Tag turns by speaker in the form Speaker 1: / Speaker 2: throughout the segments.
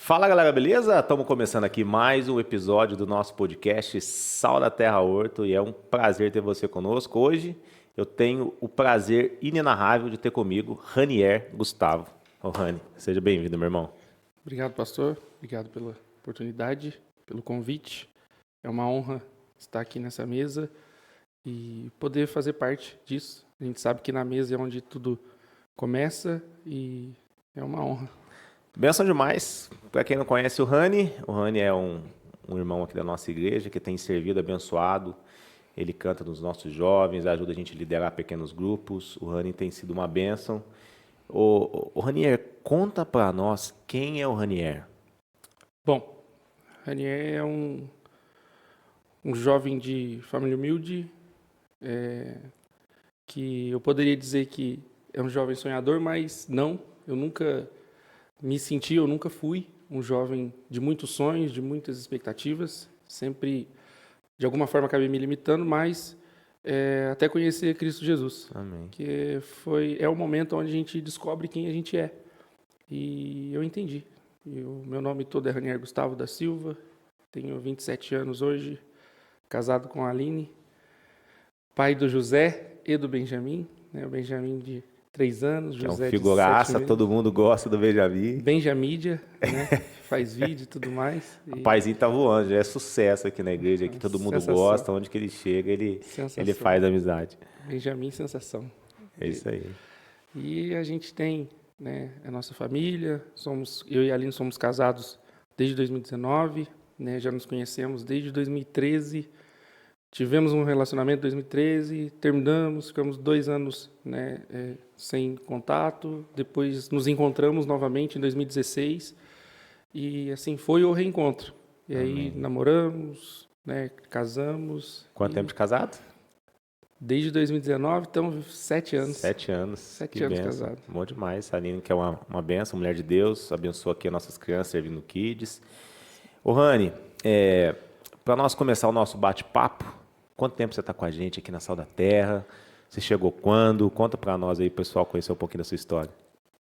Speaker 1: Fala galera, beleza? Estamos começando aqui mais um episódio do nosso podcast Sal da Terra Horto e é um prazer ter você conosco. Hoje eu tenho o prazer inenarrável de ter comigo Ranier Gustavo. Ô Rani, seja bem-vindo, meu irmão.
Speaker 2: Obrigado, pastor. Obrigado pela oportunidade, pelo convite. É uma honra estar aqui nessa mesa e poder fazer parte disso. A gente sabe que na mesa é onde tudo começa e é uma honra.
Speaker 1: Benção demais. Para quem não conhece o Rani é um irmão aqui da nossa igreja que tem servido abençoado. Ele canta nos nossos jovens, ajuda a gente a liderar pequenos grupos. O Rani tem sido uma bênção. O Ranier, conta para nós quem é o Ranier.
Speaker 2: Bom, Ranier é um jovem de família humilde, que eu poderia dizer que é um jovem sonhador, mas não, eu nunca eu nunca fui um jovem de muitos sonhos, de muitas expectativas, sempre de alguma forma acabei me limitando, mas até conhecer Cristo Jesus.
Speaker 1: Amém.
Speaker 2: Que é o momento onde a gente descobre quem a gente é. E eu entendi. Meu nome todo é Ranier Gustavo da Silva, tenho 27 anos hoje, casado com a Aline, pai do José e do Benjamin, né? O Benjamin de 3 anos,
Speaker 1: Que
Speaker 2: José
Speaker 1: é um
Speaker 2: de 7
Speaker 1: figuraça,
Speaker 2: meses.
Speaker 1: todo mundo gosta do Benjamin.
Speaker 2: Benjamídia, né? Faz vídeo e tudo mais.
Speaker 1: O paizinho tá voando, já é sucesso aqui na igreja, aqui todo mundo
Speaker 2: Sensação.
Speaker 1: gosta, onde que ele chega, ele faz amizade.
Speaker 2: Benjamin, sensação.
Speaker 1: É isso aí.
Speaker 2: E a gente tem, né, a nossa família, eu e a Aline somos casados desde 2019, né, já nos conhecemos desde 2013, tivemos um relacionamento em 2013, terminamos, ficamos 2 anos, né, sem contato, depois nos encontramos novamente em 2016 e assim foi o reencontro. E aí namoramos, né, casamos.
Speaker 1: Quanto tempo de casado?
Speaker 2: Desde 2019, então 7 anos.
Speaker 1: 7 anos.
Speaker 2: 7 anos casado.
Speaker 1: Bom demais. A Aline que é uma benção, mulher de Deus, abençoa aqui as nossas crianças servindo Kids. Ô Rani, para nós começar o nosso bate-papo, quanto tempo você está com a gente aqui na Sal da Terra? Você chegou quando? Conta para nós aí, pessoal, conhecer um pouquinho da sua história.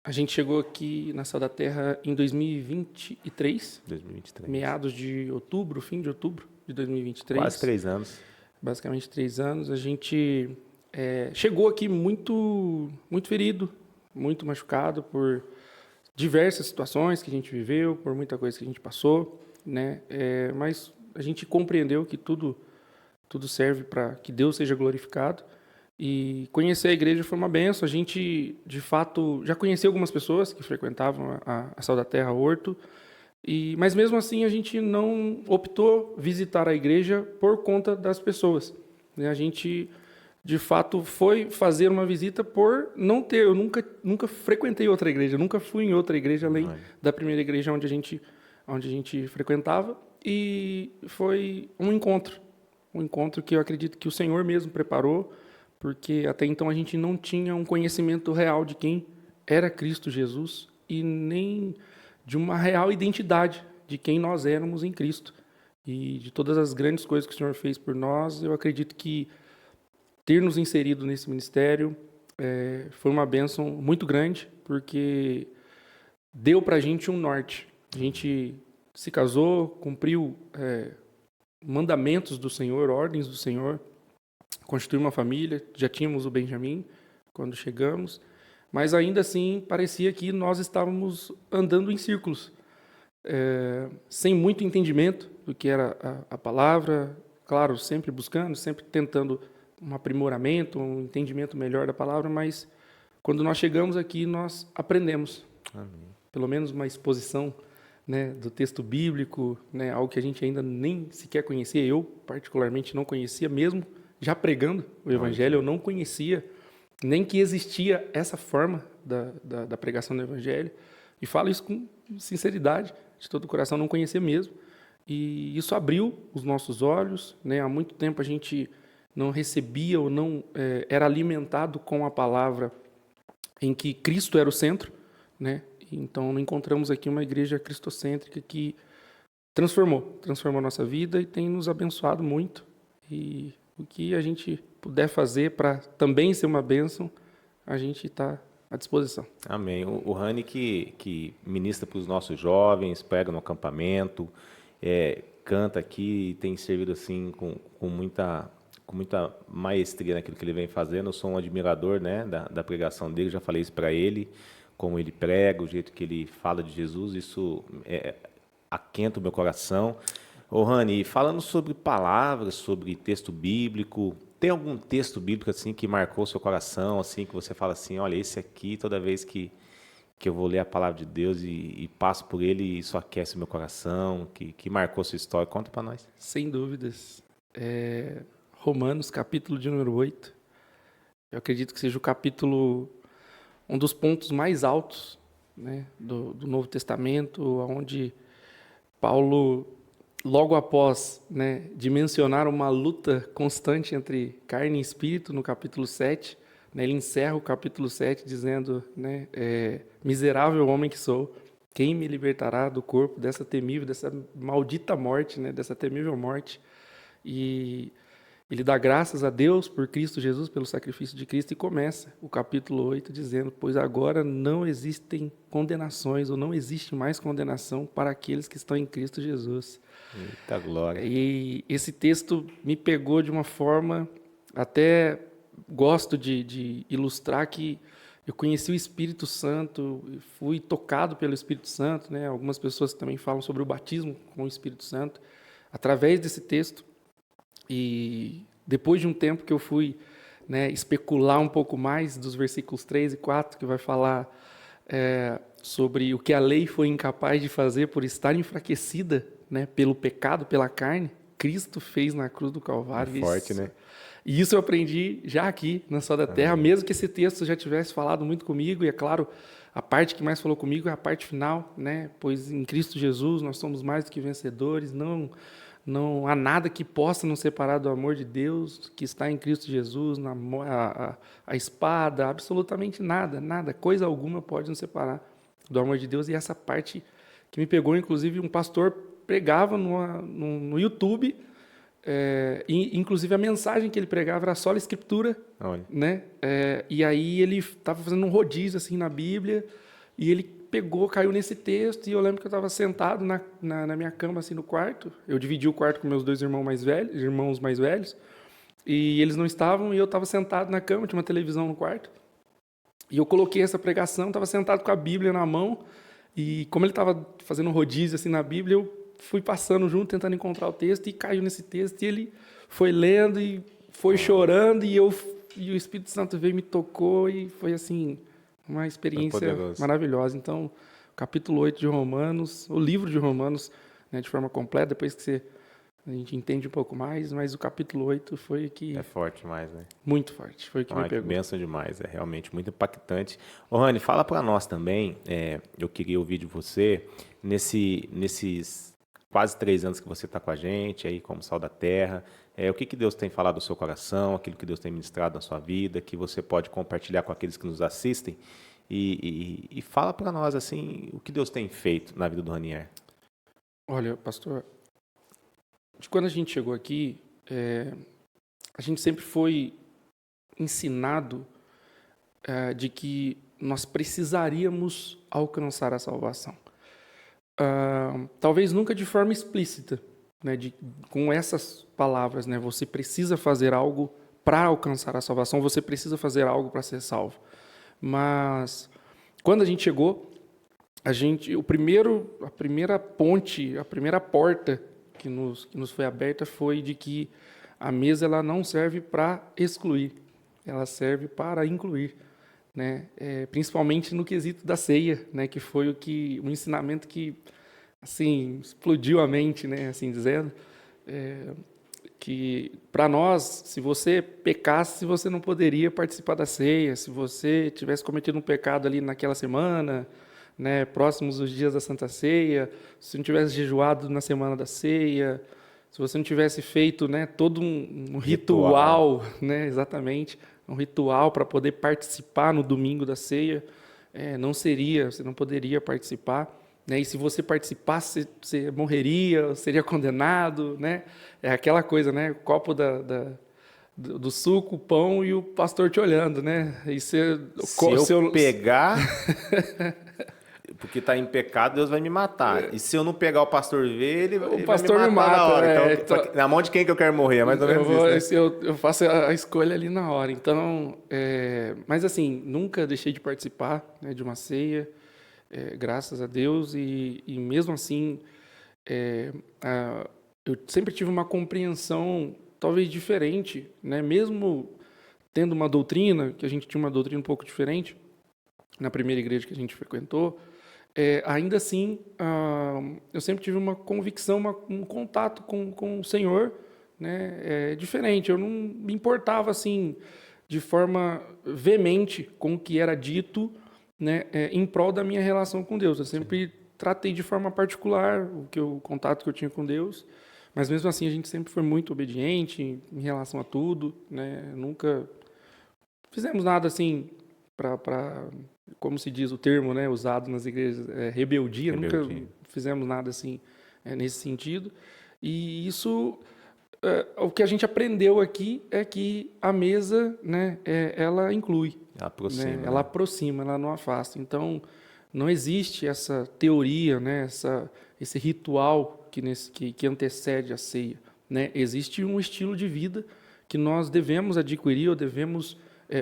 Speaker 2: A gente chegou aqui na Sal da Terra em 2023.
Speaker 1: 2023.
Speaker 2: Meados de outubro, fim de outubro de 2023.
Speaker 1: Quase 3 anos.
Speaker 2: Basicamente 3 anos. A gente chegou aqui muito, muito ferido, muito machucado por diversas situações que a gente viveu, por muita coisa que a gente passou, né? Mas a gente compreendeu que tudo serve para que Deus seja glorificado. E conhecer a igreja foi uma benção. A gente, de fato, já conhecia algumas pessoas que frequentavam a Sal da Terra Horto, mas mesmo assim a gente não optou visitar a igreja por conta das pessoas. A gente, de fato, foi fazer uma visita por não ter. Eu nunca frequentei outra igreja, nunca fui em outra igreja além da primeira igreja onde a gente frequentava. E foi um encontro que eu acredito que o Senhor mesmo preparou, porque até então a gente não tinha um conhecimento real de quem era Cristo Jesus e nem de uma real identidade de quem nós éramos em Cristo. E de todas as grandes coisas que o Senhor fez por nós, eu acredito que ter nos inserido nesse ministério foi uma bênção muito grande, porque deu para a gente um norte. A gente se casou, cumpriu mandamentos do Senhor, ordens do Senhor, constituiu uma família, já tínhamos o Benjamin quando chegamos, mas ainda assim parecia que nós estávamos andando em círculos, sem muito entendimento do que era a palavra, claro, sempre buscando, sempre tentando um aprimoramento, um entendimento melhor da palavra, mas quando nós chegamos aqui, nós aprendemos. Amém. Pelo menos uma exposição, né, do texto bíblico, né, algo que a gente ainda nem sequer conhecia, eu particularmente não conhecia, mesmo já pregando o Evangelho, eu não conhecia nem que existia essa forma da pregação do Evangelho. E falo isso com sinceridade, de todo o coração, não conhecia mesmo. E isso abriu os nossos olhos, né? Há muito tempo a gente não recebia ou não era alimentado com a palavra em que Cristo era o centro, né? Então encontramos aqui uma igreja cristocêntrica que transformou a nossa vida e tem nos abençoado muito. E o que a gente puder fazer para também ser uma bênção, a gente está à disposição.
Speaker 1: Amém. O Rani que ministra para os nossos jovens, prega no acampamento, canta aqui e tem servido assim com muita maestria naquilo que ele vem fazendo. Eu sou um admirador, né, da pregação dele, já falei isso para ele, como ele prega, o jeito que ele fala de Jesus, isso aquenta o meu coração. Ô Rani, falando sobre palavras, sobre texto bíblico, tem algum texto bíblico assim que marcou seu coração, assim que você fala assim, olha, esse aqui, toda vez que eu vou ler a palavra de Deus e passo por ele, isso aquece meu coração, que marcou sua história? Conta para nós.
Speaker 2: Sem dúvidas. Romanos, capítulo de número 8. Eu acredito que seja o capítulo, um dos pontos mais altos, né, do Novo Testamento, onde Paulo, logo após, né, de mencionar uma luta constante entre carne e espírito, no capítulo 7, né, ele encerra o capítulo 7 dizendo, né, miserável homem que sou, quem me libertará do corpo dessa temível, dessa maldita morte, né, dessa temível morte? E ele dá graças a Deus por Cristo Jesus, pelo sacrifício de Cristo, e começa o capítulo 8 dizendo, pois agora não existem condenações, ou não existe mais condenação para aqueles que estão em Cristo Jesus.
Speaker 1: Eita glória.
Speaker 2: E esse texto me pegou de uma forma, até gosto de ilustrar que eu conheci o Espírito Santo, fui tocado pelo Espírito Santo, né? Algumas pessoas também falam sobre o batismo com o Espírito Santo, através desse texto. E depois de um tempo que eu fui, né, especular um pouco mais dos versículos 3 e 4, que vai falar sobre o que a lei foi incapaz de fazer por estar enfraquecida, né, pelo pecado, pela carne, Cristo fez na cruz do Calvário.
Speaker 1: É forte, né?
Speaker 2: E isso eu aprendi já aqui na Sal da Terra, mesmo que esse texto já tivesse falado muito comigo, e é claro, a parte que mais falou comigo é a parte final, né? Pois em Cristo Jesus nós somos mais do que vencedores, não há nada que possa nos separar do amor de Deus, que está em Cristo Jesus, a espada, absolutamente nada, coisa alguma pode nos separar do amor de Deus. E essa parte que me pegou, inclusive, um pastor pregava no YouTube, e inclusive a mensagem que ele pregava era só a Escritura, né? E aí ele estava fazendo um rodízio assim na Bíblia, e ele caiu nesse texto, e eu lembro que eu estava sentado na minha cama, assim, no quarto. Eu dividi o quarto com meus dois irmãos mais velhos, e eles não estavam, e eu estava sentado na cama, tinha uma televisão no quarto, e eu coloquei essa pregação, estava sentado com a Bíblia na mão, e como ele estava fazendo um rodízio assim na Bíblia, eu fui passando junto, tentando encontrar o texto, e caiu nesse texto, e ele foi lendo, e foi chorando, e o Espírito Santo veio e me tocou, e foi assim, uma experiência maravilhosa. Então, o capítulo 8 de Romanos, o livro de Romanos, né, de forma completa, depois que a gente entende um pouco mais, mas o capítulo 8 foi que...
Speaker 1: É forte demais, né?
Speaker 2: Muito forte, foi o que me pegou.
Speaker 1: Bênção demais, é realmente muito impactante. Ô Rani, fala para nós também, eu queria ouvir de você, nesses quase 3 anos que você está com a gente, aí como Sal da Terra, o que Deus tem falado no seu coração, aquilo que Deus tem ministrado na sua vida, que você pode compartilhar com aqueles que nos assistem, e fala para nós, assim, o que Deus tem feito na vida do Ranier.
Speaker 2: Olha, pastor, de quando a gente chegou aqui, a gente sempre foi ensinado de que nós precisaríamos alcançar a salvação. Talvez nunca de forma explícita, né, com essas palavras, né, você precisa fazer algo para alcançar a salvação, você precisa fazer algo para ser salvo. Mas quando a gente chegou, a primeira ponte, a primeira porta que nos foi aberta foi de que a mesa ela não serve para excluir, ela serve para incluir, né? Principalmente no quesito da ceia, né? Que foi um ensinamento que assim explodiu a mente, né? Assim dizendo, que para nós, se você pecasse, você não poderia participar da ceia. Se você tivesse cometido um pecado ali naquela semana, né, próximos dos dias da Santa Ceia, se não tivesse jejuado na semana da ceia, se você não tivesse feito, né, todo um ritual, né, exatamente, um ritual para poder participar no domingo da ceia, você não poderia participar. Né? E se você participasse, você morreria, seria condenado, né? É aquela coisa, né? O copo do suco, o pão e o pastor te olhando, né? E você,
Speaker 1: Se eu pegar, porque está em pecado, Deus vai me matar. E se eu não pegar o pastor ver, ele
Speaker 2: o
Speaker 1: vai me
Speaker 2: pastor me
Speaker 1: matar na
Speaker 2: mata.
Speaker 1: hora. Então,
Speaker 2: Então,
Speaker 1: na mão de quem que eu quero morrer? É mais ou menos isso, né?
Speaker 2: eu faço a escolha ali na hora. Então, mas assim, nunca deixei de participar, né, de uma ceia, graças a Deus. E mesmo assim, eu sempre tive uma compreensão talvez diferente, né? Mesmo tendo uma doutrina, que a gente tinha uma doutrina um pouco diferente na primeira igreja que a gente frequentou, ainda assim, eu sempre tive uma convicção, um contato com o Senhor, né, diferente. Eu não me importava assim de forma veemente com o que era dito, né, em prol da minha relação com Deus. Eu sempre tratei de forma particular o contato que eu tinha com Deus, mas mesmo assim a gente sempre foi muito obediente em relação a tudo, né? Nunca fizemos nada assim para, como se diz o termo, né, usado nas igrejas, rebeldia. Nunca
Speaker 1: Rebeldia.
Speaker 2: fizemos nada assim nesse sentido. E isso, o que a gente aprendeu aqui é que a mesa, né, ela inclui, né,
Speaker 1: Aproxima,
Speaker 2: ela
Speaker 1: né?
Speaker 2: aproxima, ela não afasta. Então, não existe essa teoria, né, esse ritual que antecede a ceia, né? Existe um estilo de vida que nós devemos adquirir ou devemos,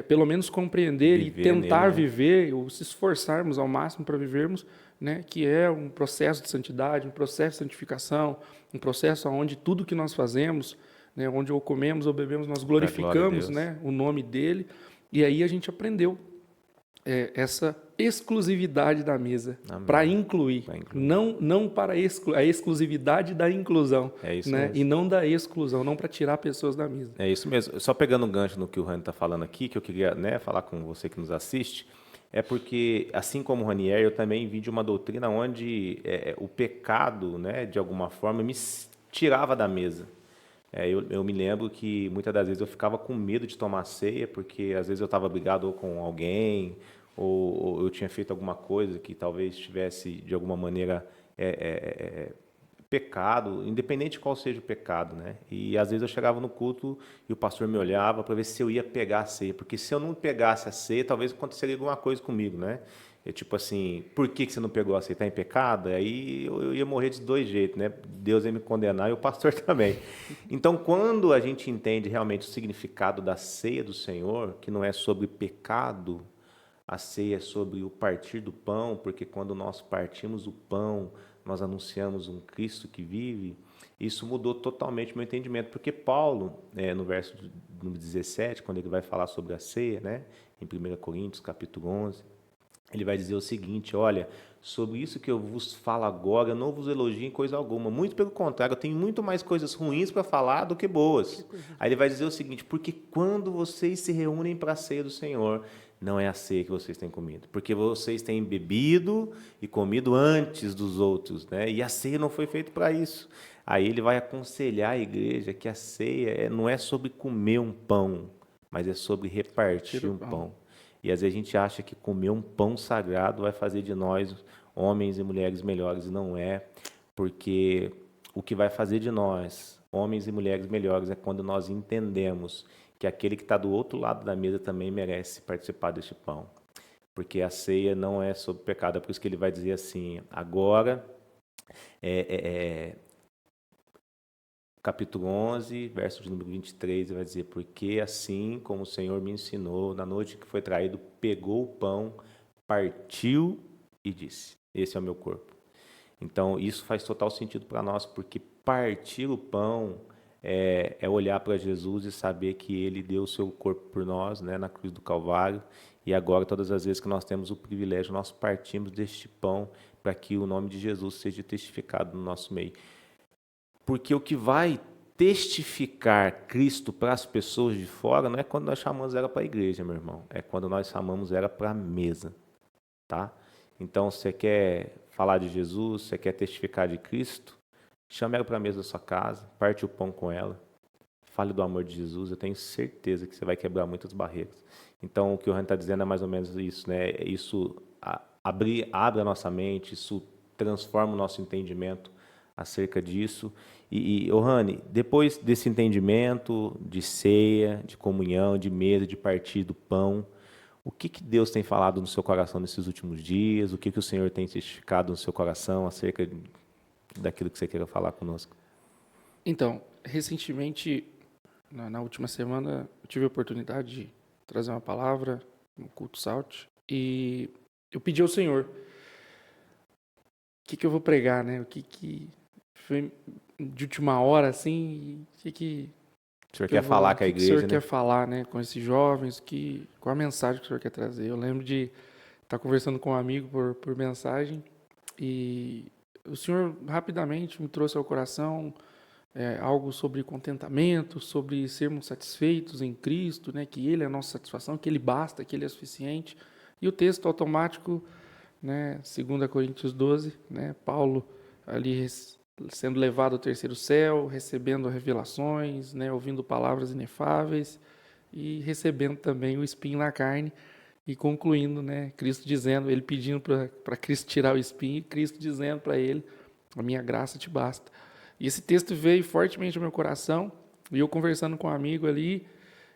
Speaker 2: pelo menos, compreender e
Speaker 1: Viver nele,
Speaker 2: tentar
Speaker 1: né?
Speaker 2: viver ou se esforçarmos ao máximo para vivermos, né? Que é um processo de santidade, um processo de santificação, um processo onde tudo que nós fazemos, né, onde ou comemos ou bebemos, nós
Speaker 1: Pra glória a
Speaker 2: glorificamos,
Speaker 1: Deus.
Speaker 2: né, o nome dele. E aí a gente aprendeu essa exclusividade da mesa para
Speaker 1: Amém.
Speaker 2: incluir,
Speaker 1: Vai incluir.
Speaker 2: não para a exclusividade da inclusão,
Speaker 1: É isso
Speaker 2: né? E
Speaker 1: mesmo.
Speaker 2: não da exclusão, não para tirar pessoas da mesa.
Speaker 1: É isso mesmo. Só pegando um gancho no que o Rani está falando aqui, que eu queria, né, falar com você que nos assiste, é porque, assim como o Ranier, eu também vi de uma doutrina onde o pecado, né, de alguma forma, tirava da mesa. Eu me lembro que muitas das vezes eu ficava com medo de tomar ceia, porque às vezes eu estava brigado ou com alguém, ou eu tinha feito alguma coisa que talvez tivesse, de alguma maneira, pecado, independente de qual seja o pecado, né? E às vezes eu chegava no culto e o pastor me olhava para ver se eu ia pegar a ceia, porque se eu não pegasse a ceia, talvez aconteceria alguma coisa comigo, né? Tipo assim, por que você não pegou a ceia? Está em pecado? Aí eu ia morrer de dois jeitos, né? Deus ia me condenar e o pastor também. Então, quando a gente entende realmente o significado da ceia do Senhor, que não é sobre pecado, a ceia é sobre o partir do pão, porque quando nós partimos o pão, nós anunciamos um Cristo que vive. Isso mudou totalmente o meu entendimento, porque Paulo, no verso número 17, quando ele vai falar sobre a ceia, né, em 1 Coríntios, capítulo 11, ele vai dizer o seguinte: olha, sobre isso que eu vos falo agora, eu não vos elogio em coisa alguma. Muito pelo contrário, eu tenho muito mais coisas ruins para falar do que boas. Aí ele vai dizer o seguinte: porque quando vocês se reúnem para a ceia do Senhor, não é a ceia que vocês têm comido, porque vocês têm bebido e comido antes dos outros, né? E a ceia não foi feita para isso. Aí ele vai aconselhar a igreja que a ceia não é sobre comer um pão, mas é sobre repartir
Speaker 2: Tira o
Speaker 1: um
Speaker 2: pão.
Speaker 1: pão. E às vezes a gente acha que comer um pão sagrado vai fazer de nós homens e mulheres melhores, e não é, porque o que vai fazer de nós homens e mulheres melhores é quando nós entendemos que aquele que está do outro lado da mesa também merece participar deste pão. Porque a ceia não é sobre pecado, é por isso que ele vai dizer assim, agora, capítulo 11, verso de número 23, ele vai dizer, porque assim como o Senhor me ensinou, na noite que foi traído, pegou o pão, partiu e disse, esse é o meu corpo. Então, isso faz total sentido para nós, porque partir o pão é olhar para Jesus e saber que Ele deu o seu corpo por nós, né, na cruz do Calvário, e agora, todas as vezes que nós temos o privilégio, nós partimos deste pão para que o nome de Jesus seja testificado no nosso meio. Porque o que vai testificar Cristo para as pessoas de fora não é quando nós chamamos ela para a igreja, meu irmão, é quando nós chamamos ela para a mesa, tá? Então, você quer falar de Jesus, você quer testificar de Cristo, chame ela para a mesa da sua casa, parte o pão com ela, fale do amor de Jesus, eu tenho certeza que você vai quebrar muitas barreiras. Então, o que o Rani está dizendo é mais ou menos isso, né? Isso abre a nossa mente, isso transforma o nosso entendimento acerca disso. Ô Rani, depois desse entendimento de ceia, de comunhão, de mesa, de partir do pão, o que Deus tem falado no seu coração nesses últimos dias? O que o Senhor tem testificado no seu coração acerca daquilo que você queira falar conosco?
Speaker 2: Então, recentemente, na última semana, eu tive a oportunidade de trazer uma palavra no culto Salt e eu pedi ao Senhor o que eu vou pregar, né? O que foi de última hora, assim,
Speaker 1: O Senhor quer falar com a igreja,
Speaker 2: o Senhor
Speaker 1: né?
Speaker 2: quer falar, né? Com esses jovens, qual a mensagem que o Senhor quer trazer? Eu lembro de estar conversando com um amigo por mensagem e o Senhor rapidamente me trouxe ao coração algo sobre contentamento, sobre sermos satisfeitos em Cristo, né? Que Ele é a nossa satisfação, que Ele basta, que Ele é suficiente. E o texto automático, né? 2 Coríntios 12, né? Paulo ali sendo levado ao terceiro céu, recebendo revelações, né? Ouvindo palavras inefáveis e recebendo também o espinho na carne e concluindo, né? Cristo dizendo, ele pedindo para Cristo tirar o espinho e Cristo dizendo para ele, a minha graça te basta. E esse texto veio fortemente ao meu coração e eu conversando com um amigo ali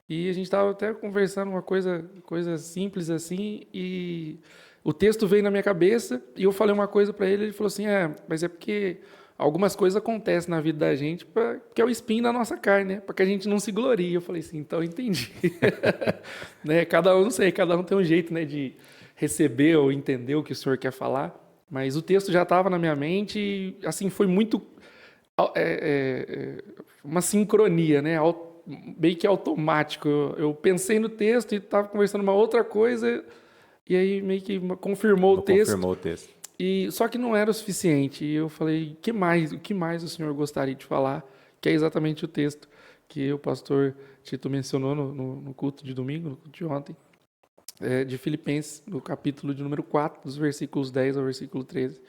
Speaker 2: e a gente estava até conversando uma coisa simples assim e o texto veio na minha cabeça e eu falei uma coisa para ele, ele falou assim, mas é porque algumas coisas acontecem na vida da gente que é o espinho da nossa carne, né? Para que a gente não se glorie. Eu falei assim, então eu entendi. Né? Cada um tem um jeito, né, de receber ou entender o que o Senhor quer falar, mas o texto já estava na minha mente e assim foi muito uma sincronia, né? Meio que automático. Eu pensei no texto e estava conversando uma outra coisa e aí meio que confirmou o texto. E só que não era o suficiente. E eu falei, o que mais o senhor gostaria de falar? Que é exatamente o texto que o pastor Tito mencionou no culto de domingo, no culto de ontem, de Filipenses, no capítulo de número 4, dos versículos 10 ao versículo 13.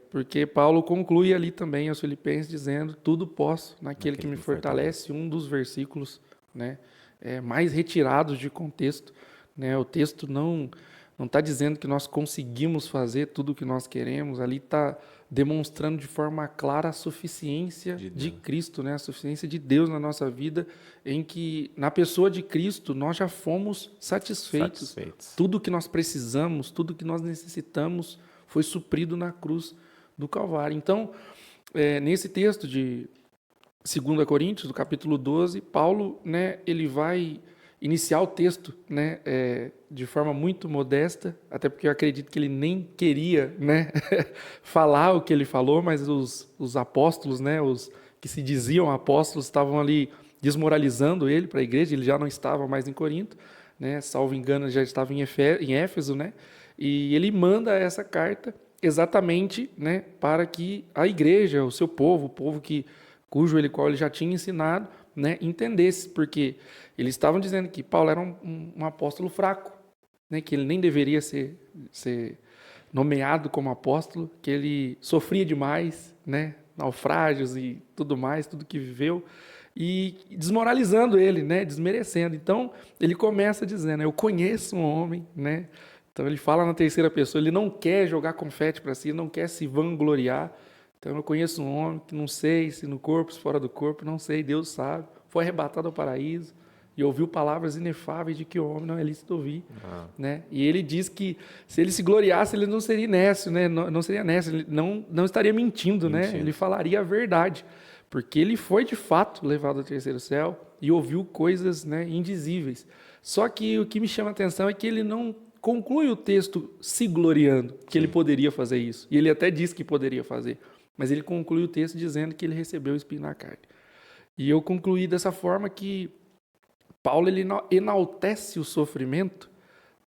Speaker 2: Porque Paulo conclui ali também aos Filipenses dizendo, tudo posso naquele que me fortalece, um dos versículos, né, mais retirados de contexto, né, o texto não está dizendo que nós conseguimos fazer tudo o que nós queremos, ali está demonstrando de forma clara a suficiência de Cristo, né, a suficiência de Deus na nossa vida, em que na pessoa de Cristo nós já fomos satisfeitos. Tudo o que nós precisamos, tudo o que nós necessitamos foi suprido na cruz do Calvário. Então, nesse texto de 2 Coríntios, do capítulo 12, Paulo, né, ele vai iniciar o texto, né, de forma muito modesta, até porque eu acredito que ele nem queria, né, falar o que ele falou, mas os apóstolos, né, os que se diziam apóstolos, estavam ali desmoralizando ele para a igreja, ele já não estava mais em Corinto, né, salvo engano, já estava em Éfeso, né, e ele manda essa carta exatamente, né, para que a igreja, o seu povo, o povo qual ele já tinha ensinado, né, entendesse, porque eles estavam dizendo que Paulo era um apóstolo fraco, né, que ele nem deveria ser nomeado como apóstolo, que ele sofria demais, né, naufrágios e tudo mais, tudo que viveu, e desmoralizando ele, né, desmerecendo. Então, ele começa dizendo, eu conheço um homem, né. Então ele fala na terceira pessoa, ele não quer jogar confete para si, não quer se vangloriar. Então eu conheço um homem que não sei se no corpo, se fora do corpo, não sei, Deus sabe. Foi arrebatado ao paraíso e ouviu palavras inefáveis de que o homem não é lícito ouvir. Né? E ele diz que se ele se gloriasse, ele não seria nécio, né? Não seria nécio, ele não estaria mentindo, né? Ele falaria a verdade. Porque ele foi de fato levado ao terceiro céu e ouviu coisas, né, indizíveis. Só que o que me chama a atenção é que ele não conclui o texto se gloriando, que ele poderia fazer isso. E ele até diz que poderia fazer. Mas ele conclui o texto dizendo que ele recebeu o espinho na carne. E eu concluí dessa forma que Paulo ele enaltece o sofrimento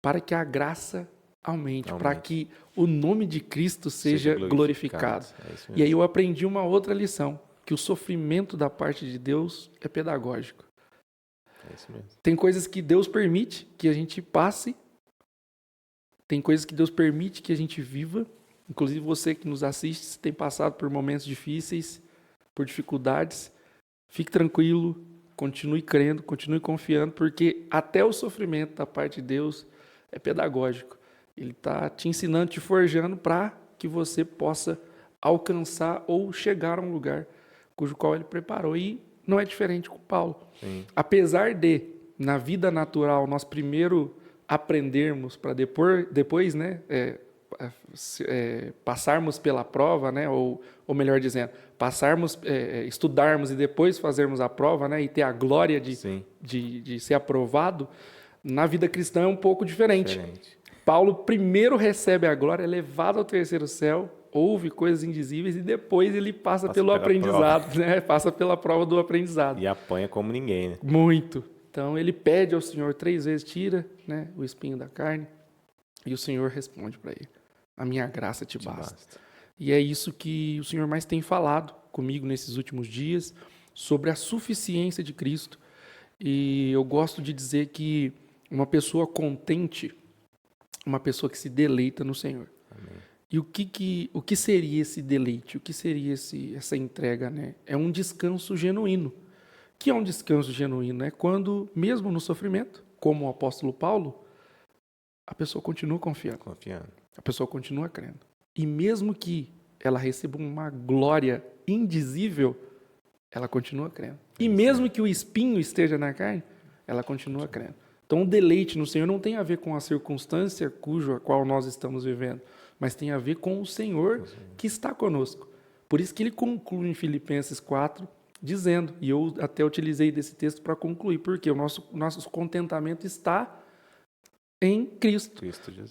Speaker 2: para que a graça aumente. Para que o nome de Cristo seja glorificado. E aí eu aprendi uma outra lição, que o sofrimento da parte de Deus é pedagógico.
Speaker 1: É isso mesmo.
Speaker 2: Tem coisas que Deus permite que a gente passe, tem coisas que Deus permite que a gente viva, inclusive você que nos assiste, tem passado por momentos difíceis, por dificuldades, fique tranquilo, continue crendo, continue confiando, porque até o sofrimento da parte de Deus é pedagógico. Ele está te ensinando, te forjando para que você possa alcançar ou chegar a um lugar cujo qual ele preparou. E não é diferente com Paulo.
Speaker 1: Sim.
Speaker 2: Apesar de, na vida natural, nós primeiro aprendermos para depois, né, passarmos pela prova, né, ou melhor dizendo, estudarmos e depois fazermos a prova, né, e ter a glória de ser aprovado, na vida cristã é um pouco diferente. Paulo primeiro recebe a glória, é levado ao terceiro céu, ouve coisas indizíveis e depois ele passa pelo aprendizado, né? Passa pela prova do aprendizado.
Speaker 1: E apanha como ninguém, né?
Speaker 2: Muito. Então ele pede ao Senhor 3 vezes, tira, né, o espinho da carne, e o Senhor responde para ele: a minha graça te basta. E é isso que o Senhor mais tem falado comigo nesses últimos dias, sobre a suficiência de Cristo. E eu gosto de dizer que uma pessoa contente, uma pessoa que se deleita no Senhor.
Speaker 1: Amém.
Speaker 2: E o que seria esse deleite? O que seria essa entrega, né? É um descanso genuíno. O que é um descanso genuíno? É quando, mesmo no sofrimento, como o apóstolo Paulo, a pessoa continua confiando. A pessoa continua crendo. E mesmo que ela receba uma glória indizível, ela continua crendo. E mesmo que o espinho esteja na carne, ela continua crendo. Então, o deleite no Senhor não tem a ver com a circunstância a qual nós estamos vivendo, mas tem a ver com o Senhor que está conosco. Por isso que ele conclui em Filipenses 4, dizendo, e eu até utilizei desse texto para concluir, porque o nosso contentamento está em Cristo.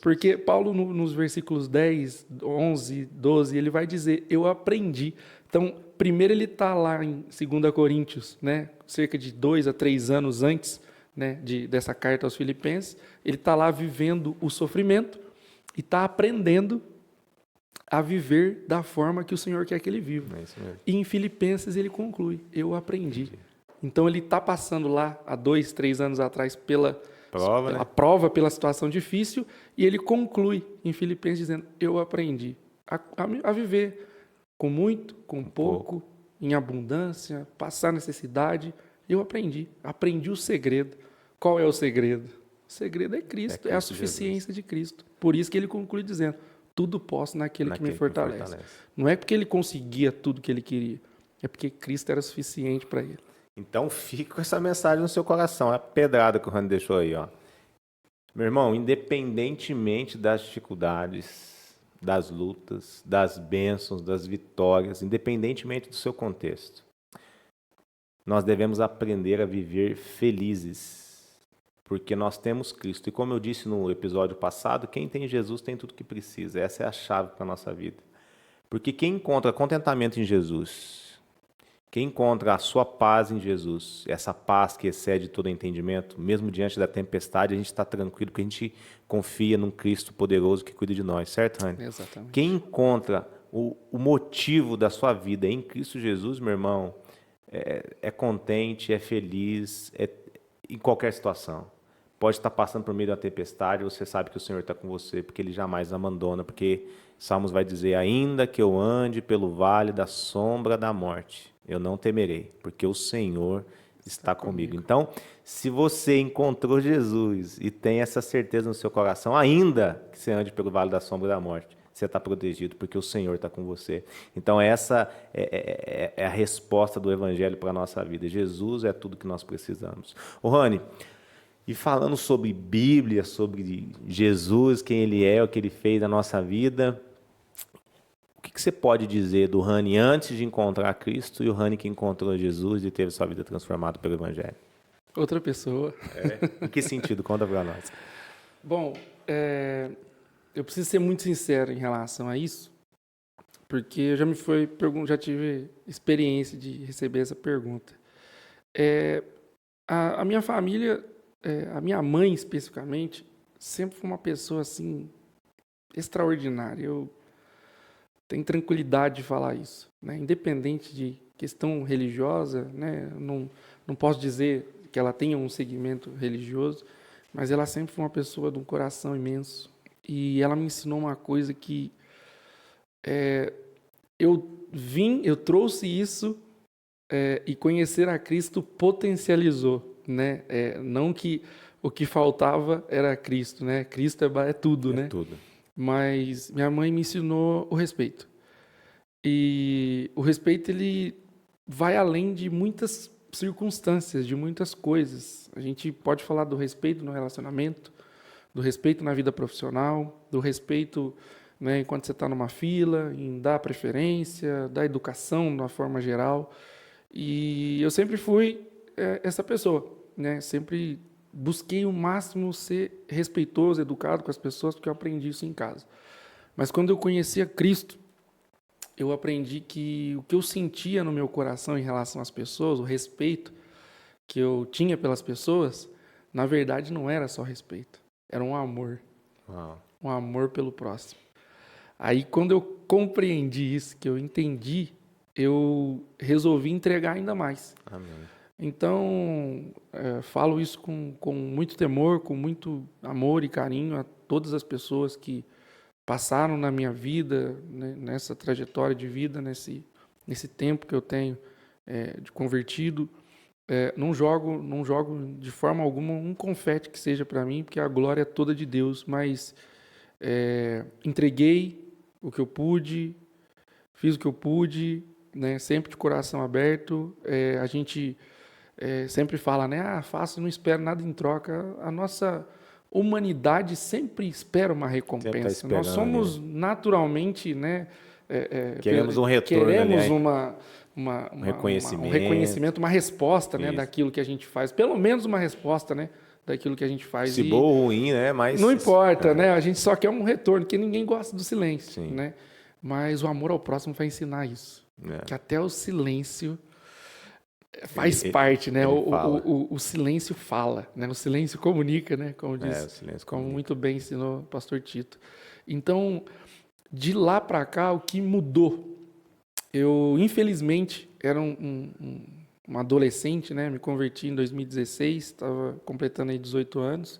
Speaker 2: Porque Paulo, nos versículos 10, 11, 12, ele vai dizer, eu aprendi. Então, primeiro ele está lá em 2 Coríntios, né, cerca de 2 a 3 anos antes, né, dessa carta aos Filipenses, ele está lá vivendo o sofrimento e está aprendendo a viver da forma que o Senhor quer que ele viva.
Speaker 1: É isso mesmo.
Speaker 2: E em Filipenses ele conclui, eu aprendi. Então ele está passando lá, há 2, 3 anos atrás, pela prova, pela situação difícil, e ele conclui em Filipenses dizendo, eu aprendi a viver com muito, com pouco, em abundância, passar necessidade. Eu aprendi o segredo. Qual é o segredo? O segredo é Cristo, é a suficiência de Cristo. Por isso que ele conclui dizendo, tudo posso naquele que me fortalece. Não é porque ele conseguia tudo que ele queria, é porque Cristo era suficiente para ele.
Speaker 1: Então fique com essa mensagem no seu coração, é a pedrada que o Rani deixou aí, ó. Meu irmão, independentemente das dificuldades, das lutas, das bênçãos, das vitórias, independentemente do seu contexto, nós devemos aprender a viver felizes, porque nós temos Cristo. E como eu disse no episódio passado, quem tem Jesus tem tudo que precisa. Essa é a chave para a nossa vida. Porque quem encontra contentamento em Jesus, quem encontra a sua paz em Jesus, essa paz que excede todo entendimento, mesmo diante da tempestade, a gente está tranquilo, porque a gente confia num Cristo poderoso que cuida de nós, certo, Rani?
Speaker 2: Exatamente.
Speaker 1: Quem encontra o motivo da sua vida em Cristo Jesus, meu irmão, é contente, é feliz, em qualquer situação. Pode estar passando por meio da tempestade, você sabe que o Senhor está com você, porque Ele jamais abandona, porque Salmos vai dizer, ainda que eu ande pelo vale da sombra da morte, eu não temerei, porque o Senhor está comigo. Então, se você encontrou Jesus e tem essa certeza no seu coração, ainda que você ande pelo vale da sombra da morte, você está protegido, porque o Senhor está com você. Então, essa é a resposta do Evangelho para a nossa vida. Jesus é tudo que nós precisamos. Ô, Rani, e falando sobre Bíblia, sobre Jesus, quem Ele é, o que Ele fez na nossa vida, o que você pode dizer do Rani antes de encontrar Cristo e o Rani que encontrou Jesus e teve sua vida transformada pelo Evangelho?
Speaker 2: Outra pessoa.
Speaker 1: Em que sentido? Conta para nós.
Speaker 2: Bom, eu preciso ser muito sincero em relação a isso, porque já tive experiência de receber essa pergunta. A minha família, a minha mãe especificamente, sempre foi uma pessoa assim extraordinária. Eu tenho tranquilidade de falar isso, né? Independente de questão religiosa, né? Não posso dizer que ela tenha um segmento religioso, mas ela sempre foi uma pessoa de um coração imenso. E ela me ensinou uma coisa que eu trouxe isso e conhecer a Cristo potencializou, né? Não que o que faltava era Cristo, né? Cristo é tudo, né?
Speaker 1: Tudo.
Speaker 2: Mas minha mãe me ensinou o respeito. E o respeito, ele vai além de muitas circunstâncias, de muitas coisas. A gente pode falar do respeito no relacionamento, do respeito na vida profissional, do respeito, né, enquanto você está numa fila, em dar preferência, da educação de uma forma geral. E eu sempre fui essa pessoa, né? Sempre busquei o máximo ser respeitoso, educado com as pessoas, porque eu aprendi isso em casa. Mas quando eu conheci a Cristo, eu aprendi que o que eu sentia no meu coração em relação às pessoas, o respeito que eu tinha pelas pessoas, na verdade não era só respeito, era um amor.
Speaker 1: Uau.
Speaker 2: Um amor pelo próximo. Aí, quando eu compreendi isso, que eu entendi, eu resolvi entregar ainda mais.
Speaker 1: Amém.
Speaker 2: Então, falo isso com muito temor, com muito amor e carinho a todas as pessoas que passaram na minha vida, né, nessa trajetória de vida, nesse tempo que eu tenho de convertido. Não jogo de forma alguma um confete que seja para mim, porque a glória é toda de Deus, mas entreguei o que eu pude, fiz o que eu pude, né, sempre de coração aberto. A gente sempre fala, né, faço e não espero nada em troca. A nossa humanidade sempre espera uma recompensa. Nós somos naturalmente, né,
Speaker 1: queremos um retorno,
Speaker 2: queremos
Speaker 1: né?
Speaker 2: um
Speaker 1: reconhecimento,
Speaker 2: uma resposta, né,
Speaker 1: isso,
Speaker 2: daquilo que a gente faz. Pelo menos uma resposta, né, daquilo que a gente faz.
Speaker 1: Se bom ou ruim, né? Mas
Speaker 2: não importa, né? A gente só quer um retorno, porque ninguém gosta do silêncio,
Speaker 1: sim,
Speaker 2: né? Mas o amor ao próximo vai ensinar isso. Que até o silêncio faz parte, né? O silêncio fala, né? O silêncio comunica, né? Como diz, como muito bem ensinou o pastor Tito. Então, de lá para cá, o que mudou? Eu, infelizmente, era um adolescente, né? Me converti em 2016, estava completando aí 18 anos.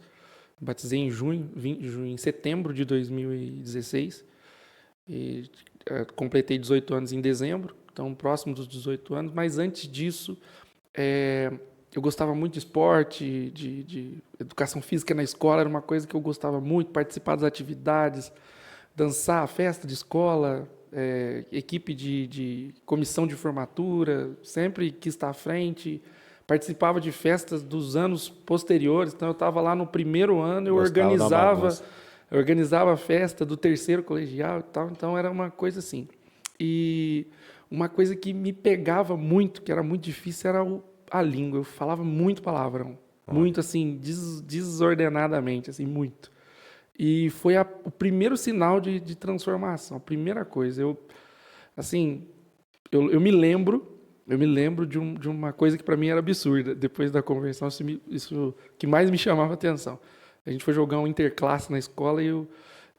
Speaker 2: Batizei em setembro de 2016 e completei 18 anos em dezembro, então próximo dos 18 anos. Mas antes disso, eu gostava muito de esporte, de educação física na escola, era uma coisa que eu gostava muito, participar das atividades, dançar, festa de escola, equipe de comissão de formatura, sempre quis estar à frente. Participava de festas dos anos posteriores, então eu estava lá no primeiro ano, eu organizava a festa do terceiro colegial e tal, então era uma coisa assim. E uma coisa que me pegava muito, que era muito difícil, era a língua. Eu falava muito palavrão, muito assim, desordenadamente, assim, muito. E foi o primeiro sinal de transformação, a primeira coisa. Eu me lembro de uma coisa que para mim era absurda. Depois da conversão, isso que mais me chamava a atenção. A gente foi jogar um interclasse na escola e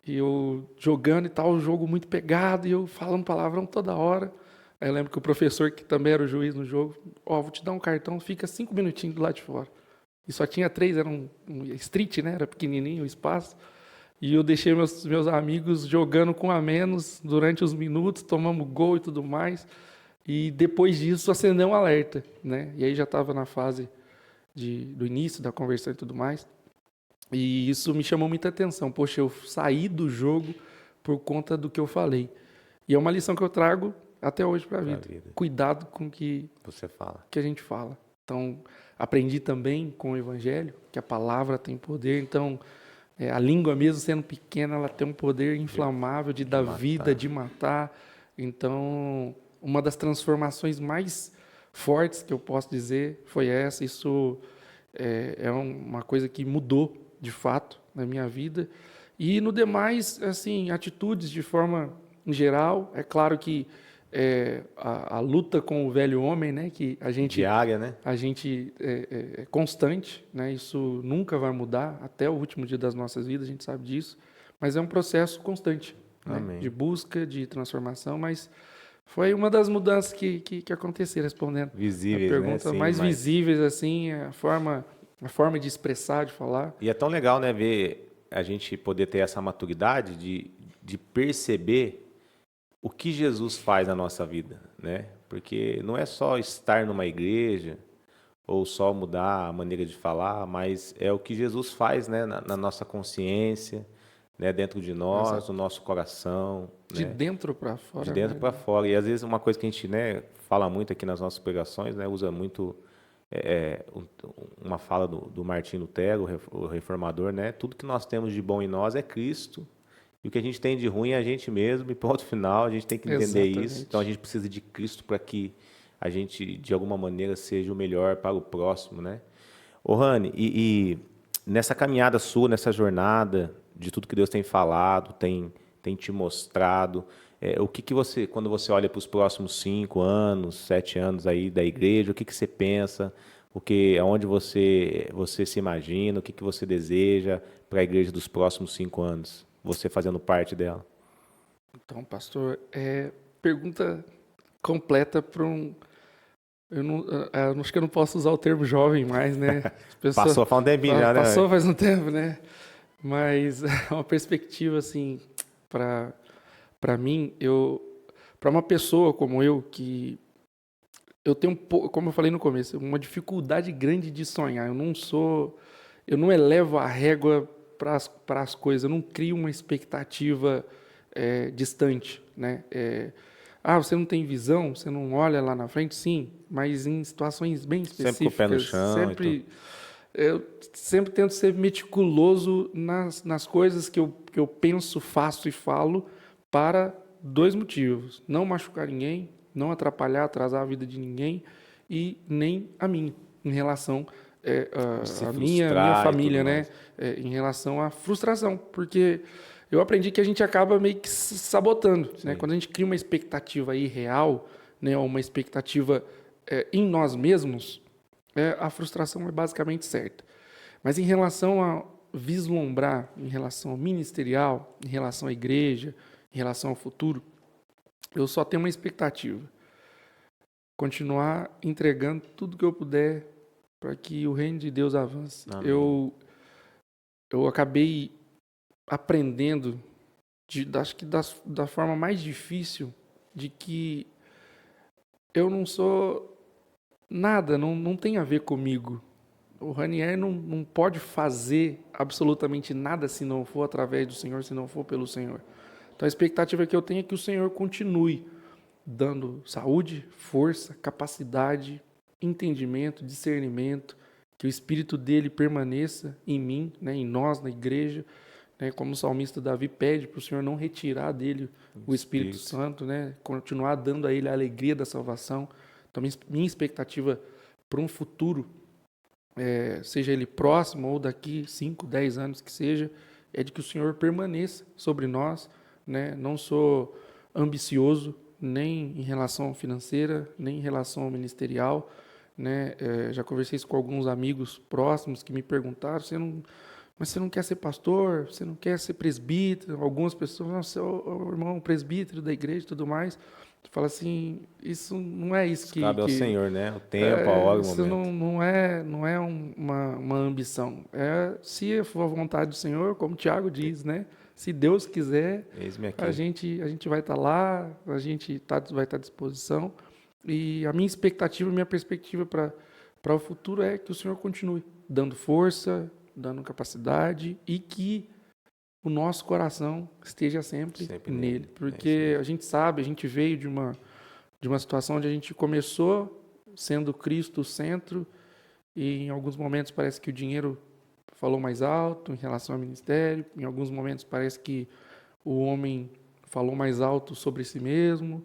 Speaker 2: eu jogando e tal, um jogo muito pegado, e eu falando palavrão toda hora. Aí eu lembro que o professor, que também era o juiz no jogo, vou te dar um cartão, fica 5 minutinhos do lado de fora. E só tinha 3, era um street, né? Era pequenininho o espaço. E eu deixei meus amigos jogando com a menos durante os minutos, tomamos gol e tudo mais. E depois disso acendeu um alerta, né? E aí já estava na fase do início da conversão e tudo mais. E isso me chamou muita atenção. Poxa, eu saí do jogo por conta do que eu falei. E é uma lição que eu trago até hoje para a vida. Cuidado com o que
Speaker 1: você fala,
Speaker 2: que a gente fala. Então, aprendi também com o Evangelho que a palavra tem poder. Então, a língua, mesmo sendo pequena, ela tem um poder inflamável de dar vida, de matar. Então, uma das transformações mais fortes que eu posso dizer foi essa. Isso é uma coisa que mudou, de fato, na minha vida. E, no demais, assim, atitudes de forma em geral. É claro que a luta com o velho homem, né, que a gente
Speaker 1: diária, né?
Speaker 2: A gente é constante, né? Isso nunca vai mudar até o último dia das nossas vidas, a gente sabe disso. Mas é um processo constante, né? De busca, de transformação. Mas foi uma das mudanças que aconteceram, respondendo
Speaker 1: visíveis,
Speaker 2: a pergunta, né? Sim, mais visíveis, assim, a forma de expressar, de falar.
Speaker 1: E é tão legal, né, ver a gente poder ter essa maturidade de perceber o que Jesus faz na nossa vida, né? Porque não é só estar numa igreja ou só mudar a maneira de falar, mas é o que Jesus faz, né, na nossa consciência, né, dentro de nós, no nosso coração,
Speaker 2: De
Speaker 1: né,
Speaker 2: dentro para fora.
Speaker 1: de dentro
Speaker 2: Né?
Speaker 1: para fora. E às vezes uma coisa que a gente, né, fala muito aqui nas nossas pregações, né, usa muito uma fala do Martim Lutero, o reformador, né, tudo que nós temos de bom em nós é Cristo. E o que a gente tem de ruim é a gente mesmo, e ponto final, a gente tem que entender isso. Então a gente precisa de Cristo para que a gente, de alguma maneira, seja o melhor para o próximo, né? Ô, Rani, e nessa caminhada sua, nessa jornada, de tudo que Deus tem falado, tem te mostrado, o que que você, quando você olha para os próximos 5 anos, 7 anos aí da igreja, o que que você pensa? Aonde você se imagina, o que que você deseja para a igreja dos próximos 5 anos? Você fazendo parte dela.
Speaker 2: Então, pastor, pergunta completa para um... eu acho que eu não posso usar o termo jovem mais, né?
Speaker 1: Passou faz um tempinho já, né?
Speaker 2: Passou faz um tempo, né? Mas é uma perspectiva, assim, para mim, para uma pessoa como eu, que eu tenho, como eu falei no começo, uma dificuldade grande de sonhar. Eu não elevo a régua para as coisas, eu não crio uma expectativa distante, né? Você não tem visão, você não olha lá na frente, sim, mas em situações bem específicas.
Speaker 1: Sempre com o pé no chão.
Speaker 2: Eu sempre tento ser meticuloso nas coisas que eu penso, faço e falo para 2 motivos: não machucar ninguém, não atrapalhar, atrasar a vida de ninguém e nem a minha, em relação a minha família, né? Em relação à frustração, porque eu aprendi que a gente acaba meio que se sabotando, né? Quando a gente cria uma expectativa irreal, né? Uma expectativa em nós mesmos, a frustração é basicamente certa. Mas em relação a vislumbrar, em relação ao ministerial, em relação à igreja, em relação ao futuro, eu só tenho uma expectativa: continuar entregando tudo que eu puder para que o reino de Deus avance. Eu acabei aprendendo, acho que da forma mais difícil, de que eu não sou nada, não tem a ver comigo. O Ranier não pode fazer absolutamente nada se não for através do Senhor, se não for pelo Senhor. Então a expectativa que eu tenho é que o Senhor continue dando saúde, força, capacidade, entendimento, discernimento, que o Espírito dele permaneça em mim, né, em nós, na igreja, né, como o salmista Davi pede para o Senhor não retirar dele o Espírito Santo, né, continuar dando a ele a alegria da salvação. Então, minha expectativa para um futuro, seja ele próximo ou daqui 5, 10 anos que seja, é de que o Senhor permaneça sobre nós, né? Não sou ambicioso, nem em relação financeira, nem em relação ministerial, né? Já conversei isso com alguns amigos próximos que me perguntaram: mas você não quer ser pastor? Você não quer ser presbítero? Algumas pessoas: você é o irmão presbítero da igreja e tudo mais. Tu fala assim: isso não é isso que...
Speaker 1: Cabe ao Senhor, né? O tempo, a hora, o momento.
Speaker 2: Isso não é uma ambição. Se for a vontade do Senhor, como o Tiago diz, né? Se Deus quiser, a gente vai estar lá, a gente vai estar à disposição. E a minha expectativa, a minha perspectiva para o futuro é que o Senhor continue dando força, dando capacidade, e que o nosso coração esteja sempre nele. Porque a gente sabe, a gente veio de uma situação onde a gente começou sendo Cristo o centro, e em alguns momentos parece que o dinheiro falou mais alto em relação ao ministério, em alguns momentos parece que o homem falou mais alto sobre si mesmo.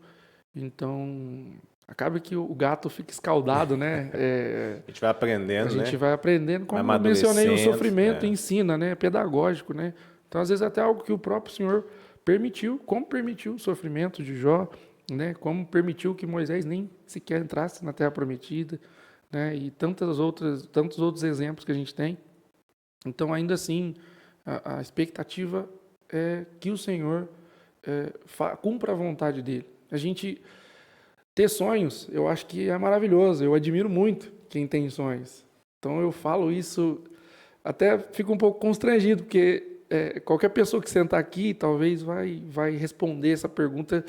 Speaker 2: Então, acaba que o gato fica escaldado, né?
Speaker 1: A gente vai aprendendo, né?
Speaker 2: A gente vai aprendendo, como eu mencionei, o sofrimento ensina, né? É pedagógico, né? Então, às vezes, até algo que o próprio Senhor permitiu, como permitiu o sofrimento de Jó, né? Como permitiu que Moisés nem sequer entrasse na Terra Prometida, né? E tantos outros exemplos que a gente tem. Então, ainda assim, a expectativa é que o Senhor cumpra a vontade dele. A gente ter sonhos, eu acho que é maravilhoso. Eu admiro muito quem tem sonhos. Então, eu falo isso, até fico um pouco constrangido, porque qualquer pessoa que sentar aqui talvez vai responder essa pergunta: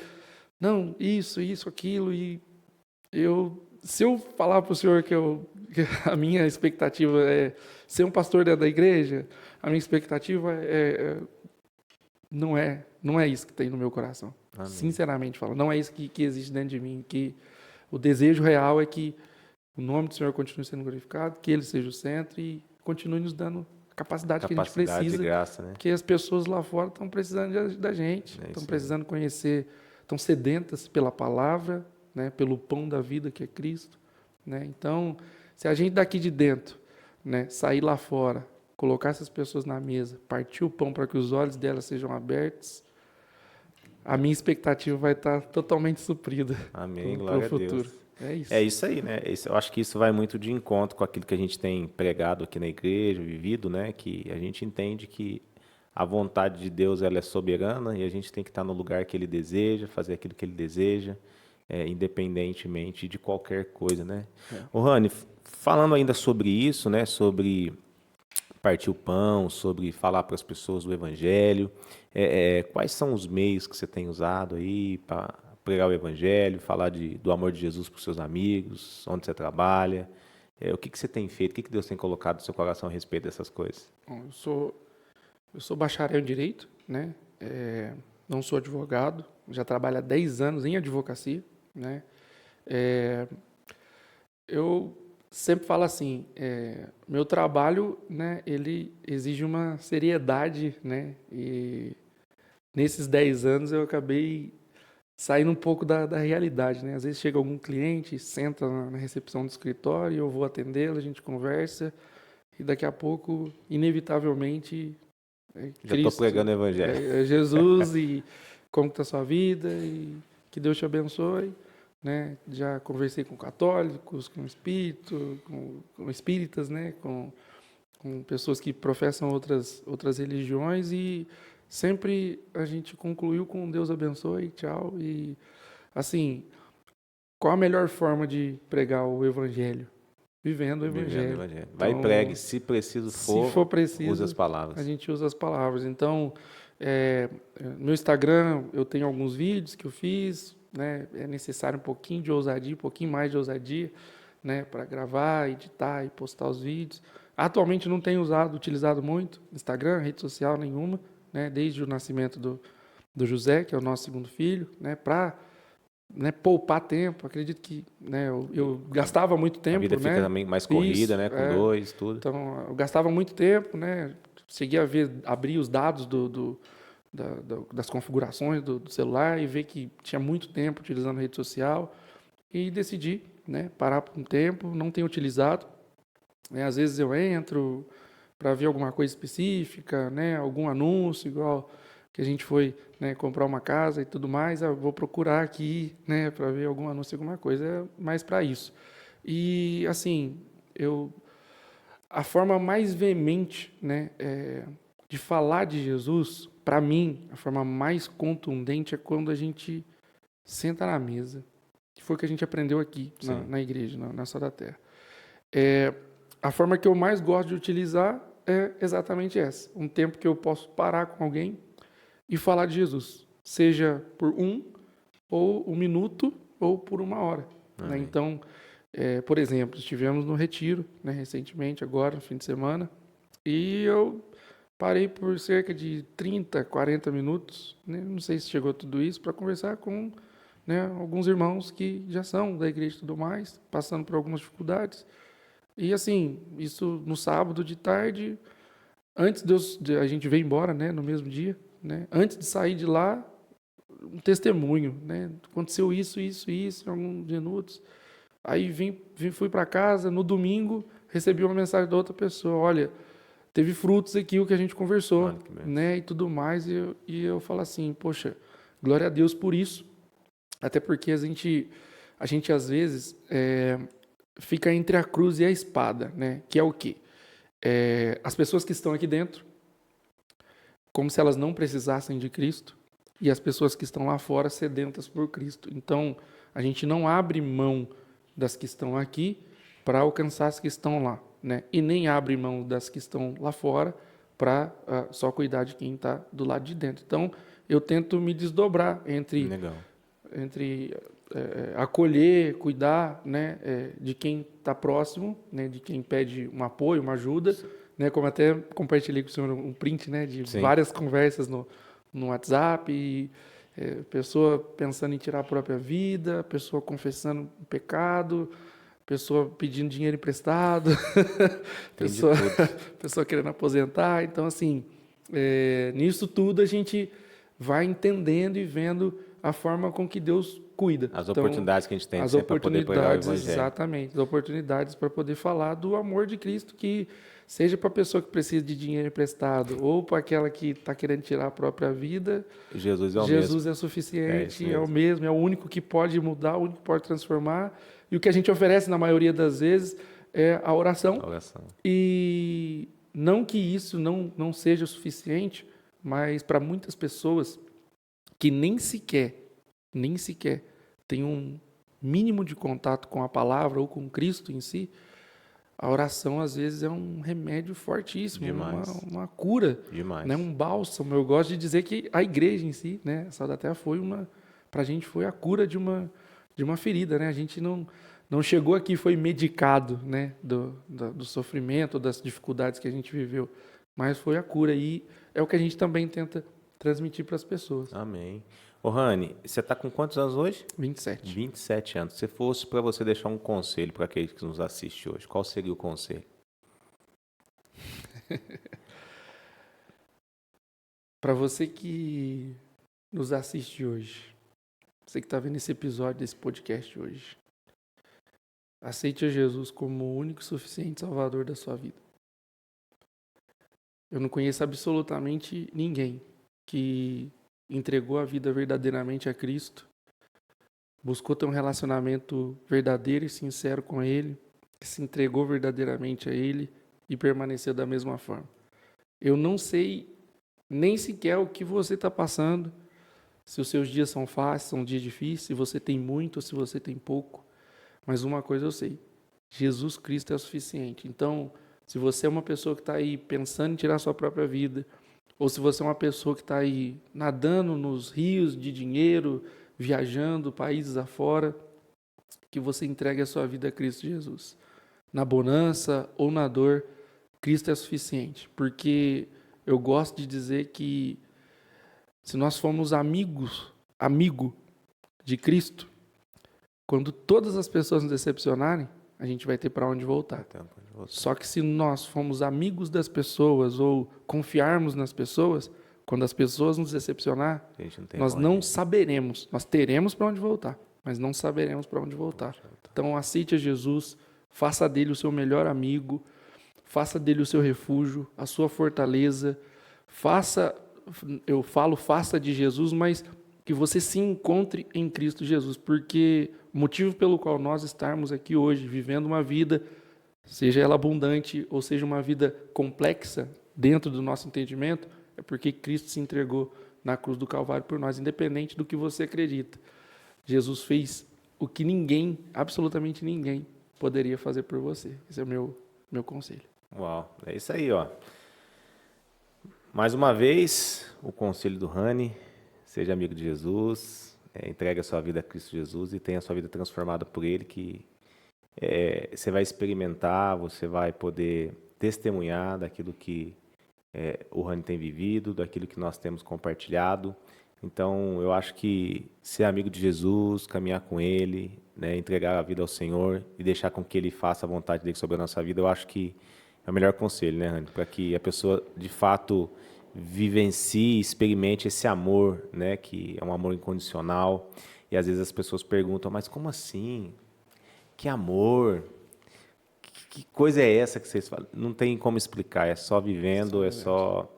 Speaker 2: não, isso, aquilo. E se eu falar para o senhor que a minha expectativa é ser um pastor da igreja, a minha expectativa é não é isso que tem no meu coração.
Speaker 1: Amém.
Speaker 2: Sinceramente falando, não é isso que existe dentro de mim. Que o desejo real é que o nome do Senhor continue sendo glorificado, que Ele seja o centro e continue nos dando a capacidade que a gente precisa.
Speaker 1: De graça, né?
Speaker 2: Porque as pessoas lá fora estão precisando da gente, estão precisando conhecer, estão sedentas pela palavra, né, pelo pão da vida que é Cristo. Né? Então, se a gente daqui de dentro, né, sair lá fora, colocar essas pessoas na mesa, partir o pão para que os olhos delas sejam abertos, a minha expectativa vai estar totalmente suprida.
Speaker 1: Amém,
Speaker 2: para
Speaker 1: glória
Speaker 2: o futuro.
Speaker 1: a Deus.
Speaker 2: É isso.
Speaker 1: É isso aí, né? Eu acho que isso vai muito de encontro com aquilo que a gente tem pregado aqui na igreja, vivido, né? Que a gente entende que a vontade de Deus ela é soberana e a gente tem que estar no lugar que Ele deseja, fazer aquilo que Ele deseja, independentemente de qualquer coisa, né? Ô, Rani, falando ainda sobre isso, né? Sobre partir o pão, sobre falar para as pessoas do Evangelho, quais são os meios que você tem usado aí para pregar o Evangelho, falar do amor de Jesus para os seus amigos, onde você trabalha? O que você tem feito? O que Deus tem colocado no seu coração a respeito dessas coisas?
Speaker 2: Bom, eu sou bacharel em Direito, né? Não sou advogado, já trabalho há 10 anos em advocacia, né? Eu sempre falo assim, meu trabalho, né, ele exige uma seriedade, né? E nesses 10 anos eu acabei saindo um pouco da realidade, né? Às vezes chega algum cliente, senta na recepção do escritório, eu vou atendê-lo, a gente conversa, e daqui a pouco, inevitavelmente,
Speaker 1: Já estou pregando o Evangelho.
Speaker 2: É Jesus e como está a sua vida e que Deus te abençoe. Né? Já conversei com católicos, com espíritas, né? com pessoas que professam outras religiões e sempre a gente concluiu com Deus abençoe, tchau. E assim, qual a melhor forma de pregar o Evangelho? Vivendo o Evangelho.
Speaker 1: Vai e pregue, se preciso for, use as palavras.
Speaker 2: A gente usa as palavras. Então, no Instagram eu tenho alguns vídeos que eu fiz, né? É necessário um pouquinho de ousadia, um pouquinho mais de ousadia, né? Para gravar, editar e postar os vídeos. Atualmente não tenho utilizado muito Instagram, rede social nenhuma, né? Desde o nascimento do José, que é o nosso segundo filho, né? Para poupar tempo. Acredito que, né, eu gastava muito tempo. A
Speaker 1: vida fica também mais corrida, né, com dois, tudo.
Speaker 2: Então, eu gastava muito tempo, né? Cheguei a abrir os dados das configurações do celular e ver que tinha muito tempo utilizando a rede social e decidi, né, parar por um tempo, não tenho utilizado. Às vezes eu entro para ver alguma coisa específica, né, algum anúncio, igual que a gente foi, né, comprar uma casa e tudo mais, eu vou procurar aqui, né, para ver algum anúncio, alguma coisa, mais para isso. E, assim, a forma mais veemente, né, de falar de Jesus, para mim, a forma mais contundente é quando a gente senta na mesa, que foi o que a gente aprendeu aqui na igreja, na Sal da Terra. A forma que eu mais gosto de utilizar é exatamente essa, um tempo que eu posso parar com alguém e falar de Jesus, seja por ou um minuto ou por uma hora. Né? Então, por exemplo, estivemos no retiro, né, recentemente, agora, no fim de semana, e eu parei por cerca de 30, 40 minutos, né, não sei se chegou tudo isso, para conversar com, né, alguns irmãos que já são da igreja e tudo mais, passando por algumas dificuldades. E assim, isso no sábado de tarde, antes de a gente vir embora, né, no mesmo dia, né? Antes de sair de lá, um testemunho, né? Aconteceu isso em alguns minutos. Aí fui para casa, no domingo, recebi uma mensagem da outra pessoa, olha, teve frutos aqui o que a gente conversou, né? E tudo mais, e eu falo assim, poxa, glória a Deus por isso, até porque a gente às vezes fica entre a cruz e a espada, né? Que é o quê? As pessoas que estão aqui dentro, como se elas não precisassem de Cristo, e as pessoas que estão lá fora sedentas por Cristo. Então, a gente não abre mão das que estão aqui para alcançar as que estão lá, né? E nem abre mão das que estão lá fora para só cuidar de quem está do lado de dentro. Então, eu tento me desdobrar entre acolher, cuidar, né, de quem está próximo, né, de quem pede um apoio, uma ajuda, né, como até compartilhei com o senhor um print, né, de várias conversas no no WhatsApp, e, pessoa pensando em tirar a própria vida, pessoa confessando um pecado, pessoa pedindo dinheiro emprestado,
Speaker 1: Tem de
Speaker 2: pessoa,
Speaker 1: tudo.
Speaker 2: pessoa querendo aposentar. Então, assim, nisso tudo a gente vai entendendo e vendo a forma com que Deus cuida.
Speaker 1: As
Speaker 2: Então,
Speaker 1: oportunidades que a gente tem
Speaker 2: as
Speaker 1: sempre para poder pregar o
Speaker 2: oportunidades,
Speaker 1: evangelho.
Speaker 2: exatamente, as oportunidades para poder falar do amor de Cristo, que seja para a pessoa que precisa de dinheiro emprestado ou para aquela que está querendo tirar a própria vida,
Speaker 1: Jesus é o mesmo.
Speaker 2: Jesus é
Speaker 1: É isso
Speaker 2: suficiente, é o
Speaker 1: mesmo.
Speaker 2: mesmo, é o único que pode mudar, o único que pode transformar. E o que a gente oferece na maioria das vezes é a oração.
Speaker 1: A oração.
Speaker 2: E não que isso não seja o suficiente, mas para muitas pessoas que nem sequer têm um mínimo de contato com a palavra ou com Cristo em si, a oração às vezes é um remédio fortíssimo,
Speaker 1: Demais.
Speaker 2: uma cura, né?
Speaker 1: Demais.
Speaker 2: Um bálsamo. Eu gosto de dizer que a igreja em si, né? A Sal da Terra para a gente foi a cura de uma ferida, né? A gente não chegou aqui e foi medicado, né? Do sofrimento, das dificuldades que a gente viveu, mas foi a cura, e é o que a gente também tenta transmitir para as pessoas.
Speaker 1: Amém. Ô, Rani, você está com quantos anos hoje?
Speaker 2: 27.
Speaker 1: 27 anos. Se fosse para você deixar um conselho para aqueles que nos assistem hoje, qual seria o conselho?
Speaker 2: Para você que nos assiste hoje, você que está vendo esse episódio desse podcast hoje, aceite a Jesus como o único e suficiente Salvador da sua vida. Eu não conheço absolutamente ninguém que entregou a vida verdadeiramente a Cristo, buscou ter um relacionamento verdadeiro e sincero com Ele, que se entregou verdadeiramente a Ele e permaneceu da mesma forma. Eu não sei nem sequer o que você está passando, se os seus dias são fáceis, são dias difíceis, se você tem muito ou se você tem pouco, mas uma coisa eu sei, Jesus Cristo é o suficiente. Então, se você é uma pessoa que está aí pensando em tirar sua própria vida, ou se você é uma pessoa que está aí nadando nos rios de dinheiro, viajando países afora, que você entregue a sua vida a Cristo Jesus. Na bonança ou na dor, Cristo é suficiente. Porque eu gosto de dizer que se nós formos amigo de Cristo, quando todas as pessoas nos decepcionarem, a gente vai ter para onde voltar. Só que se nós formos amigos das pessoas ou confiarmos nas pessoas, quando as pessoas nos decepcionar, nós não saberemos, nós teremos para onde voltar, mas não saberemos para onde voltar. Então aceite a Jesus, faça dele o seu melhor amigo, faça dele o seu refúgio, a sua fortaleza, faça de Jesus, mas que você se encontre em Cristo Jesus, porque o motivo pelo qual nós estarmos aqui hoje, vivendo uma vida, seja ela abundante ou seja uma vida complexa dentro do nosso entendimento, é porque Cristo se entregou na cruz do Calvário por nós, independente do que você acredita. Jesus fez o que ninguém, absolutamente ninguém, poderia fazer por você. Esse é o meu conselho.
Speaker 1: Uau, é isso aí, ó. Mais uma vez, o conselho do Rani, seja amigo de Jesus, entregue a sua vida a Cristo Jesus e tenha a sua vida transformada por Ele, que você vai experimentar, você vai poder testemunhar daquilo que o Rani tem vivido, daquilo que nós temos compartilhado. Então, eu acho que ser amigo de Jesus, caminhar com Ele, né, entregar a vida ao Senhor e deixar com que Ele faça a vontade dele sobre a nossa vida, eu acho que é o melhor conselho, né, Rani? Para que a pessoa, de fato, vivencie, experimente esse amor, né, que é um amor incondicional. E às vezes as pessoas perguntam, mas como assim? Que amor? Que coisa é essa que vocês falam? Não tem como explicar, é só vivendo, é só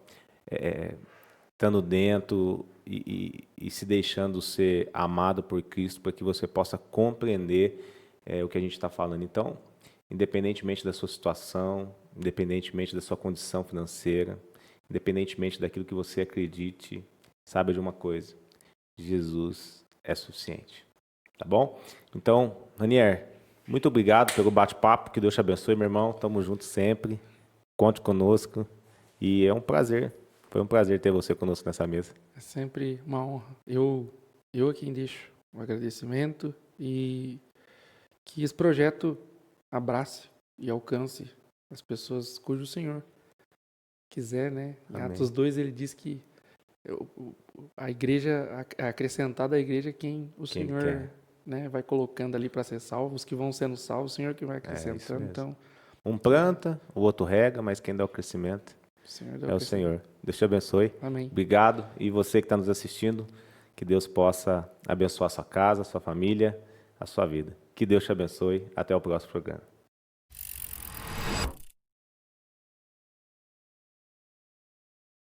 Speaker 1: estando dentro e se deixando ser amado por Cristo para que você possa compreender o que a gente está falando. Então, independentemente da sua situação, independentemente da sua condição financeira, independentemente daquilo que você acredite, saiba de uma coisa, Jesus é suficiente. Tá bom? Então, Ranier, muito obrigado pelo bate-papo, que Deus te abençoe, meu irmão, tamo junto sempre, conte conosco, e é um prazer, foi um prazer ter você conosco nessa mesa.
Speaker 2: É sempre uma honra. Eu a quem deixo um agradecimento e que esse projeto abrace e alcance as pessoas cujo Senhor quiser, né? Em
Speaker 1: Amém.
Speaker 2: Atos 2 ele diz que A igreja, acrescentar da igreja quem o
Speaker 1: Quem
Speaker 2: Senhor,
Speaker 1: quer.
Speaker 2: né, vai colocando ali para ser salvo, os que vão sendo salvos, o Senhor que vai acrescentando.
Speaker 1: mesmo.
Speaker 2: Então,
Speaker 1: Um planta, o outro rega, mas quem dá o crescimento
Speaker 2: o Senhor dá
Speaker 1: é o Senhor. Deus te abençoe.
Speaker 2: Amém.
Speaker 1: Obrigado. E você que está nos assistindo, que Deus possa abençoar a sua casa, a sua família, a sua vida. Que Deus te abençoe. Até o próximo programa.